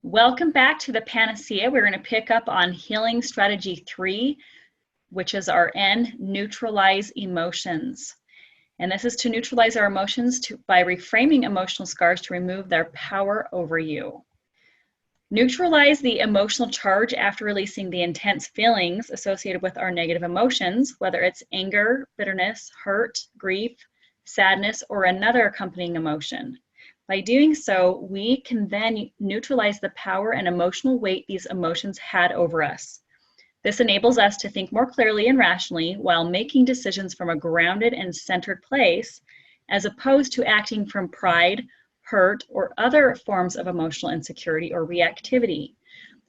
Welcome back to the Panacea. We're going to pick up on healing strategy 3, which is our N, neutralize emotions. And this is to neutralize our emotions by reframing emotional scars to remove their power over you. Neutralize the emotional charge after releasing the intense feelings associated with our negative emotions, whether it's anger, bitterness, hurt, grief, sadness, or another accompanying emotion. By doing so, we can then neutralize the power and emotional weight these emotions had over us. This enables us to think more clearly and rationally while making decisions from a grounded and centered place, as opposed to acting from pride, hurt, or other forms of emotional insecurity or reactivity.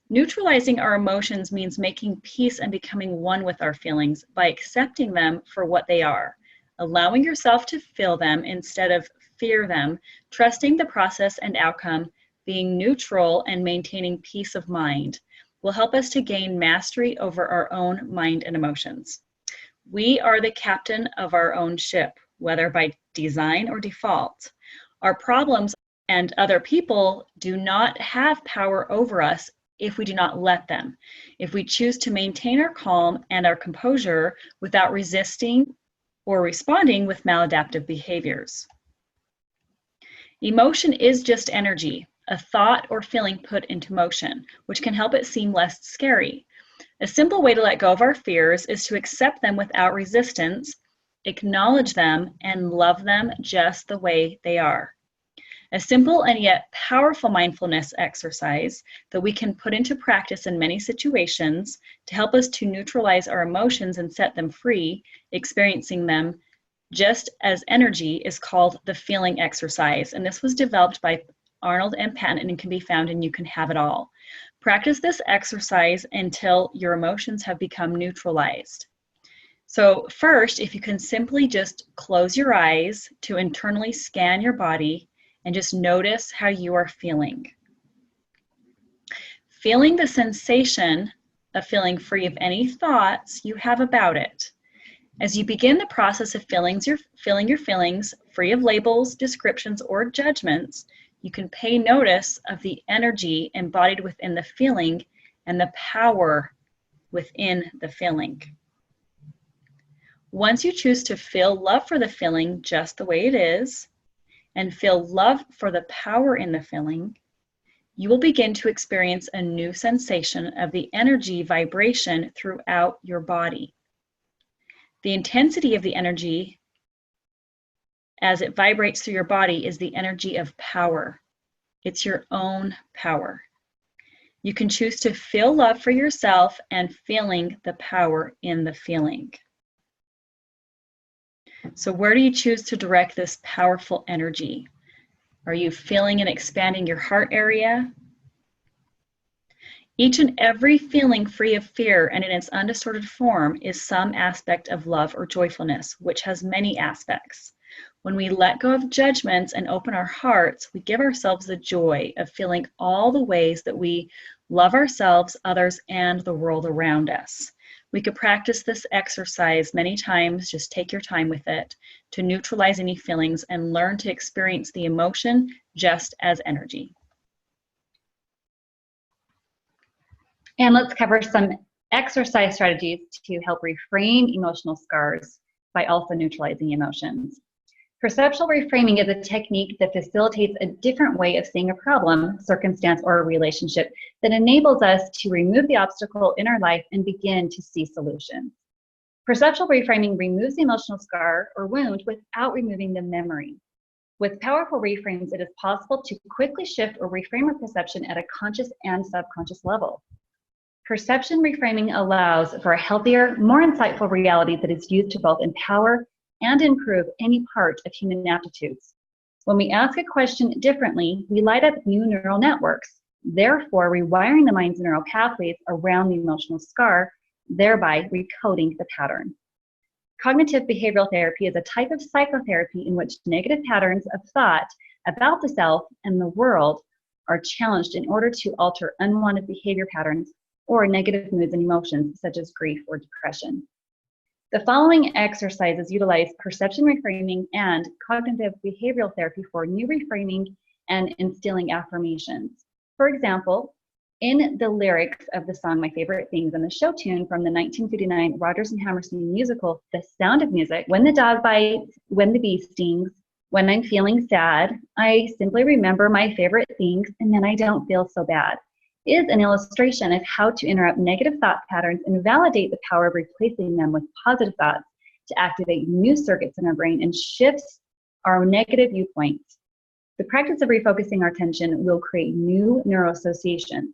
Neutralizing our emotions means making peace and becoming one with our feelings by accepting them for what they are, allowing yourself to feel them instead of fear them, trusting the process and outcome, being neutral, and maintaining peace of mind will help us to gain mastery over our own mind and emotions. We are the captain of our own ship, whether by design or default. Our problems and other people do not have power over us if we do not let them. If we choose to maintain our calm and our composure without resisting or responding with maladaptive behaviors. Emotion is just energy, a thought or feeling put into motion, which can help it seem less scary. A simple way to let go of our fears is to accept them without resistance, acknowledge them, and love them just the way they are. A simple and yet powerful mindfulness exercise that we can put into practice in many situations to help us to neutralize our emotions and set them free, experiencing them just as energy, is called the feeling exercise. And this was developed by Arnold and Patton and can be found in You Can Have It All. Practice this exercise until your emotions have become neutralized. So first, if you can simply just close your eyes to internally scan your body and just notice how you are feeling. Feeling the sensation of feeling free of any thoughts you have about it. As you begin the process of feeling your feelings, free of labels, descriptions, or judgments, you can pay notice of the energy embodied within the feeling and the power within the feeling. Once you choose to feel love for the feeling just the way it is, and feel love for the power in the feeling, you will begin to experience a new sensation of the energy vibration throughout your body. The intensity of the energy as it vibrates through your body is the energy of power. It's your own power. You can choose to feel love for yourself and feeling the power in the feeling. So where do you choose to direct this powerful energy? Are you feeling and expanding your heart area? Each and every feeling free of fear and in its undistorted form is some aspect of love or joyfulness, which has many aspects. When we let go of judgments and open our hearts, we give ourselves the joy of feeling all the ways that we love ourselves, others, and the world around us. We could practice this exercise many times. Just take your time with it to neutralize any feelings and learn to experience the emotion just as energy. And let's cover some exercise strategies to help reframe emotional scars by also neutralizing emotions. Perceptual reframing is a technique that facilitates a different way of seeing a problem, circumstance, or a relationship that enables us to remove the obstacle in our life and begin to see solutions. Perceptual reframing removes the emotional scar or wound without removing the memory. With powerful reframes, it is possible to quickly shift or reframe a perception at a conscious and subconscious level. Perception reframing allows for a healthier, more insightful reality that is used to both empower and improve any part of human aptitudes. When we ask a question differently, we light up new neural networks, therefore rewiring the mind's neural pathways around the emotional scar, thereby recoding the pattern. Cognitive behavioral therapy is a type of psychotherapy in which negative patterns of thought about the self and the world are challenged in order to alter unwanted behavior patterns or negative moods and emotions such as grief or depression. The following exercises utilize perception reframing and cognitive behavioral therapy for new reframing and instilling affirmations. For example, in the lyrics of the song My Favorite Things and the show tune from the 1959 Rodgers and Hammerstein musical, The Sound of Music, when the dog bites, when the bee stings, when I'm feeling sad, I simply remember my favorite things and then I don't feel so bad, is an illustration of how to interrupt negative thought patterns and validate the power of replacing them with positive thoughts to activate new circuits in our brain and shifts our negative viewpoints. The practice of refocusing our attention will create new neuroassociations.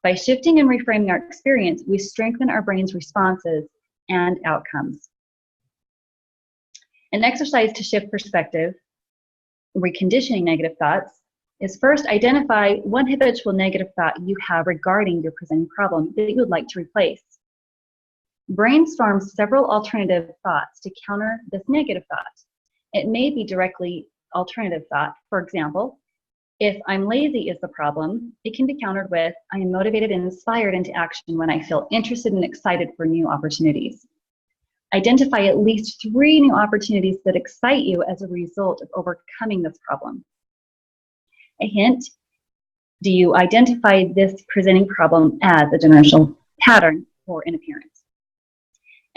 By shifting and reframing our experience, we strengthen our brain's responses and outcomes. An exercise to shift perspective, reconditioning negative thoughts, is first identify one habitual negative thought you have regarding your presenting problem that you would like to replace. Brainstorm several alternative thoughts to counter this negative thought. It may be directly alternative thought. For example, if I'm lazy is the problem, it can be countered with, I am motivated and inspired into action when I feel interested and excited for new opportunities. Identify at least 3 new opportunities that excite you as a result of overcoming this problem. A hint, do you identify this presenting problem as a generational pattern or an appearance?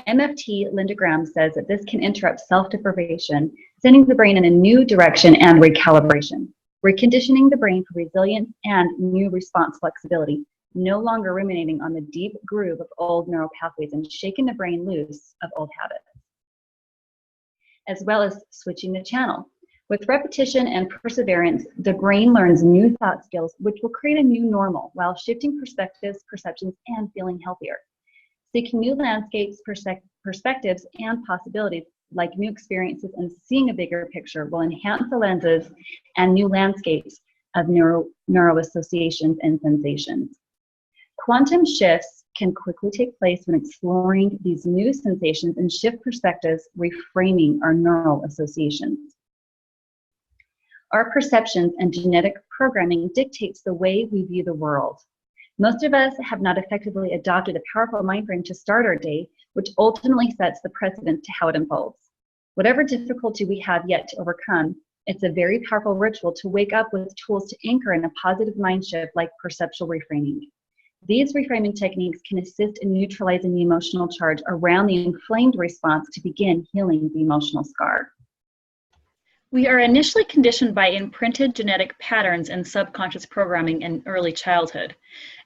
MFT Linda Graham says that this can interrupt self-deprivation, sending the brain in a new direction and recalibration. Reconditioning the brain for resilience and new response flexibility, no longer ruminating on the deep groove of old neural pathways and shaking the brain loose of old habits, as well as switching the channel. With repetition and perseverance, the brain learns new thought skills, which will create a new normal while shifting perspectives, perceptions, and feeling healthier. Seeking new landscapes, perspectives, and possibilities like new experiences and seeing a bigger picture will enhance the lenses and new landscapes of neuroassociations and sensations. Quantum shifts can quickly take place when exploring these new sensations and shift perspectives, reframing our neural associations. Our perceptions and genetic programming dictates the way we view the world. Most of us have not effectively adopted a powerful mind frame to start our day, which ultimately sets the precedent to how it unfolds. Whatever difficulty we have yet to overcome, it's a very powerful ritual to wake up with tools to anchor in a positive mind shift like perceptual reframing. These reframing techniques can assist in neutralizing the emotional charge around the inflamed response to begin healing the emotional scar. We are initially conditioned by imprinted genetic patterns and subconscious programming in early childhood.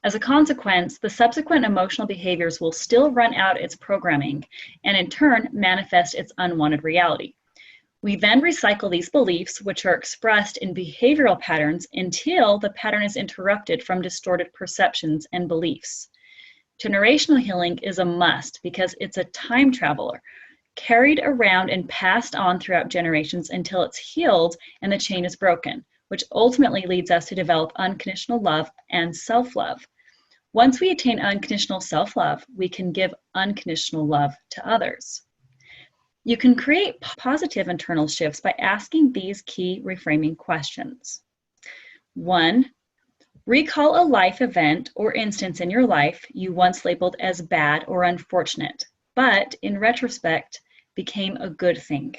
As a consequence, the subsequent emotional behaviors will still run out its programming and in turn manifest its unwanted reality. We then recycle these beliefs, which are expressed in behavioral patterns, until the pattern is interrupted from distorted perceptions and beliefs. Generational healing is a must because it's a time traveler, carried around and passed on throughout generations until it's healed and the chain is broken, which ultimately leads us to develop unconditional love and self-love. Once we attain unconditional self-love, we can give unconditional love to others. You can create positive internal shifts by asking these key reframing questions. 1, recall a life event or instance in your life you once labeled as bad or unfortunate, but in retrospect became a good thing.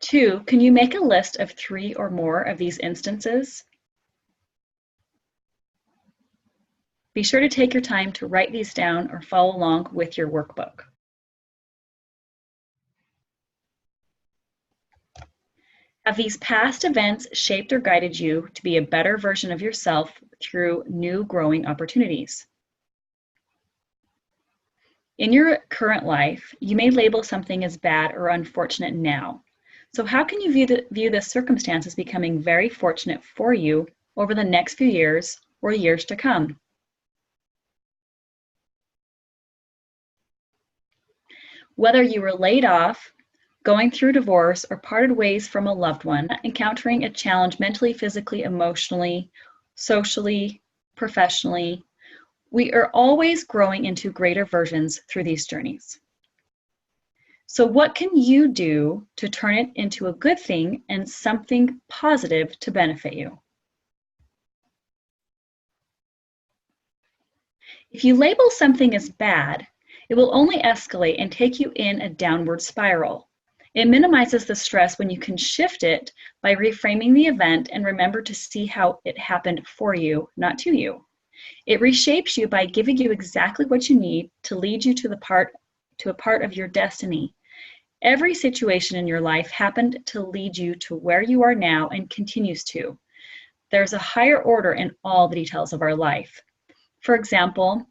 2, can you make a list of 3 or more of these instances? Be sure to take your time to write these down or follow along with your workbook. Have these past events shaped or guided you to be a better version of yourself through new growing opportunities? In your current life, you may label something as bad or unfortunate now. So how can you view this circumstance as becoming very fortunate for you over the next few years or years to come? Whether you were laid off, going through divorce, or parted ways from a loved one, encountering a challenge mentally, physically, emotionally, socially, professionally, we are always growing into greater versions through these journeys. So what can you do to turn it into a good thing and something positive to benefit you? If you label something as bad, it will only escalate and take you in a downward spiral. It minimizes the stress when you can shift it by reframing the event and remember to see how it happened for you, not to you. It reshapes you by giving you exactly what you need to lead you to a part of your destiny. Every situation in your life happened to lead you to where you are now and continues to. There's a higher order in all the details of our life. For example,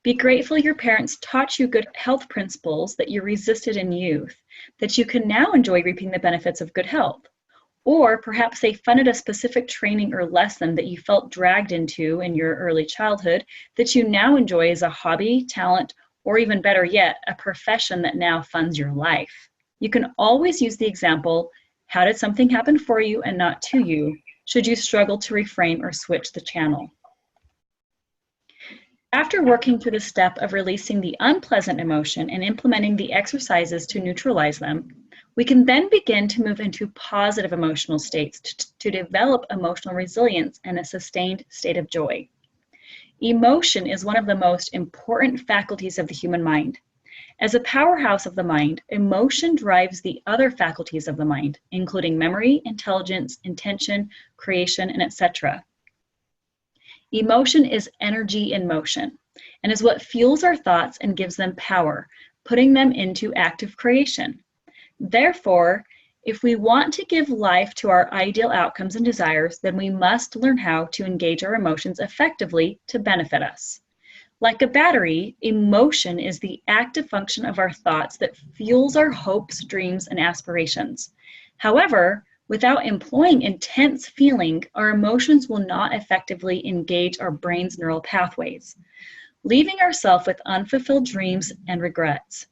be grateful your parents taught you good health principles that you resisted in youth, that you can now enjoy reaping the benefits of good health. Or perhaps they funded a specific training or lesson that you felt dragged into in your early childhood that you now enjoy as a hobby, talent, or even better yet, a profession that now funds your life. You can always use the example, how did something happen for you and not to you, should you struggle to reframe or switch the channel. After working through the step of releasing the unpleasant emotion and implementing the exercises to neutralize them, we can then begin to move into positive emotional states to develop emotional resilience and a sustained state of joy. Emotion is one of the most important faculties of the human mind. As a powerhouse of the mind, emotion drives the other faculties of the mind, including memory, intelligence, intention, creation, and etc. Emotion is energy in motion and is what fuels our thoughts and gives them power, putting them into active creation. Therefore, if we want to give life to our ideal outcomes and desires, then we must learn how to engage our emotions effectively to benefit us. Like a battery, emotion is the active function of our thoughts that fuels our hopes, dreams, and aspirations. However, without employing intense feeling, our emotions will not effectively engage our brain's neural pathways, leaving ourselves with unfulfilled dreams and regrets.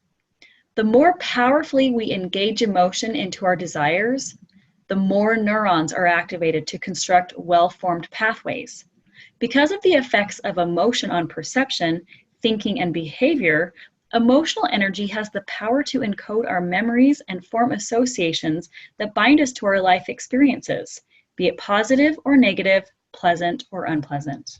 The more powerfully we engage emotion into our desires, the more neurons are activated to construct well-formed pathways. Because of the effects of emotion on perception, thinking, and behavior, emotional energy has the power to encode our memories and form associations that bind us to our life experiences, be it positive or negative, pleasant or unpleasant.